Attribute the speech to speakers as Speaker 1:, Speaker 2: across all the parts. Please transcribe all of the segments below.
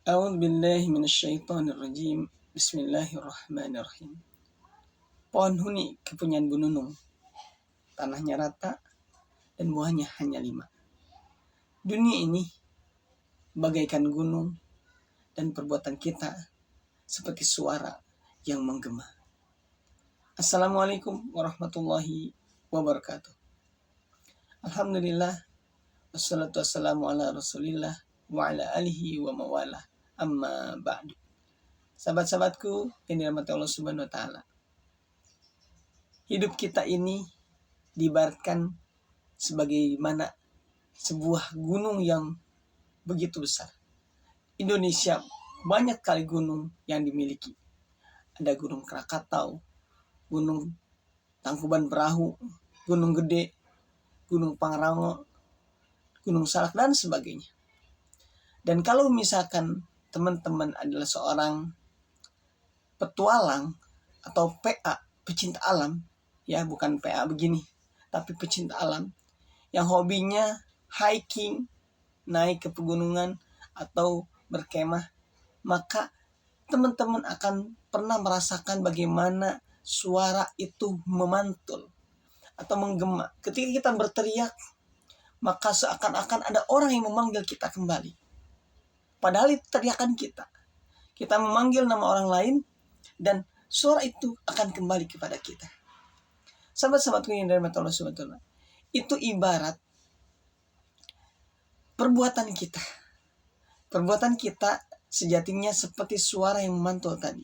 Speaker 1: A'udzu billahi minasyaitonir rajim. Bismillahirrahmanirrahim. Pohon huni kepunyaan Bu Nunung. Tanahnya rata dan buahnya hanya 5. Dunia ini bagaikan gunung dan perbuatan kita seperti suara yang menggema. Assalamualaikum warahmatullahi wabarakatuh. Alhamdulillah, wassalatu wassalamu ala rasulillah wa ala alihi wa mawalah, amma ba'du. Sahabat-sahabatku yang dirahmati Allah Subhanahu wa taala. Hidup kita ini diibaratkan sebagaimana sebuah gunung yang begitu besar. Indonesia banyak kali gunung yang dimiliki. Ada Gunung Krakatau, Gunung Tangkuban Perahu, Gunung Gede, Gunung Pangrango, Gunung Salak, dan sebagainya. Dan kalau misalkan teman-teman adalah seorang petualang atau PA, pecinta alam, ya bukan PA begini, tapi pecinta alam yang hobinya hiking, naik ke pegunungan atau berkemah, maka teman-teman akan pernah merasakan bagaimana suara itu memantul atau menggema. Ketika kita berteriak, maka seakan-akan ada orang yang memanggil kita kembali. Padahal itu teriakan kita. Kita memanggil nama orang lain dan suara itu akan kembali kepada kita. Sahabat-sahabatku yang dirahmati Allah Subhanahu wa taala, itu ibarat perbuatan kita. Perbuatan kita sejatinya seperti suara yang memantul tadi.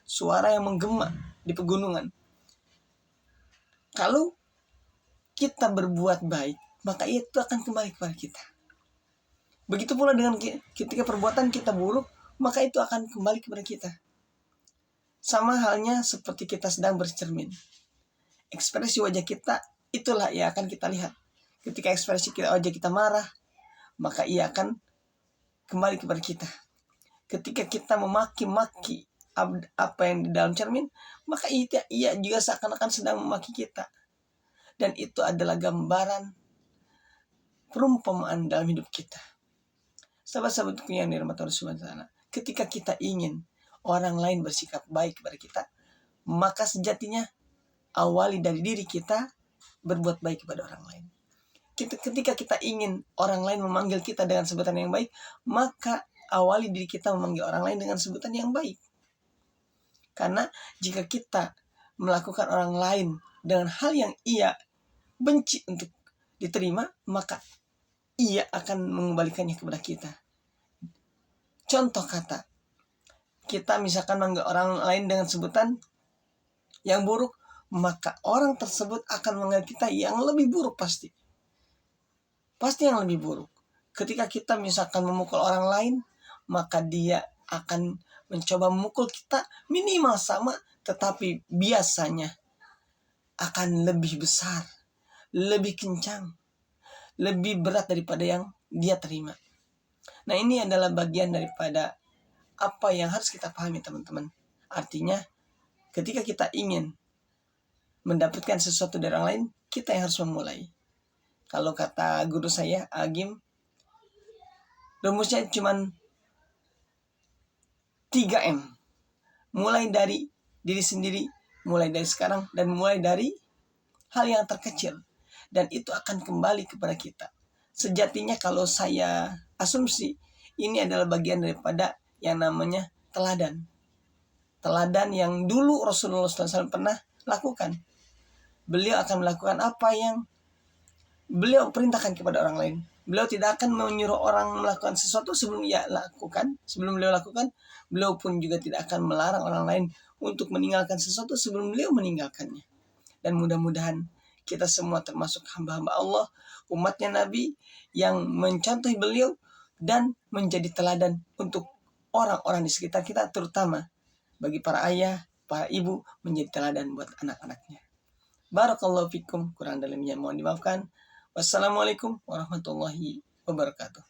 Speaker 1: Suara yang menggema di pegunungan. Kalau kita berbuat baik, maka itu akan kembali kepada kita. Begitu pula dengan ketika perbuatan kita buruk, maka itu akan kembali kepada kita. Sama halnya seperti kita sedang bercermin. Ekspresi wajah kita itulah yang akan kita lihat. Ketika ekspresi wajah kita marah, maka ia akan kembali kepada kita. Ketika kita memaki-maki apa yang di dalam cermin, maka ia juga seakan-akan sedang memaki kita. Dan itu adalah gambaran perumpamaan dalam hidup kita. Sahabat-sahabatku yang dirahmati Allah Subhanahu wa taala, ketika kita ingin orang lain bersikap baik kepada kita, maka sejatinya awali dari diri kita berbuat baik kepada orang lain. Ketika kita ingin orang lain memanggil kita dengan sebutan yang baik, maka awali diri kita memanggil orang lain dengan sebutan yang baik. Karena jika kita melakukan orang lain dengan hal yang ia benci untuk diterima, maka ia akan mengembalikannya kepada kita. Contoh kata, kita misalkan manggil orang lain dengan sebutan yang buruk, maka orang tersebut akan menganggap kita yang lebih buruk pasti. Pasti yang lebih buruk. Ketika kita misalkan memukul orang lain, maka dia akan mencoba memukul kita minimal sama, tetapi biasanya akan lebih besar, lebih kencang, lebih berat daripada yang dia terima. Nah, ini adalah bagian daripada apa yang harus kita pahami, teman-teman. Artinya, ketika kita ingin mendapatkan sesuatu dari orang lain, kita yang harus memulai. Kalau kata guru saya, Agim, rumusnya cuma 3M. Mulai dari diri sendiri, mulai dari sekarang, dan mulai dari hal yang terkecil. Dan itu akan kembali kepada kita. Sejatinya kalau saya asumsi, ini adalah bagian daripada yang namanya teladan. Teladan yang dulu Rasulullah SAW pernah lakukan. Beliau akan melakukan apa yang beliau perintahkan kepada orang lain. Beliau tidak akan menyuruh orang melakukan sesuatu sebelum ia lakukan. Sebelum beliau lakukan, beliau pun juga tidak akan melarang orang lain untuk meninggalkan sesuatu sebelum beliau meninggalkannya. Dan mudah-mudahan kita semua termasuk hamba-hamba Allah, umatnya Nabi yang mencontohi beliau dan menjadi teladan untuk orang-orang di sekitar kita, terutama bagi para ayah, para ibu, menjadi teladan buat anak-anaknya. Barakallahu fikum, kurang dalamnya mohon dimaafkan. Wassalamualaikum warahmatullahi wabarakatuh.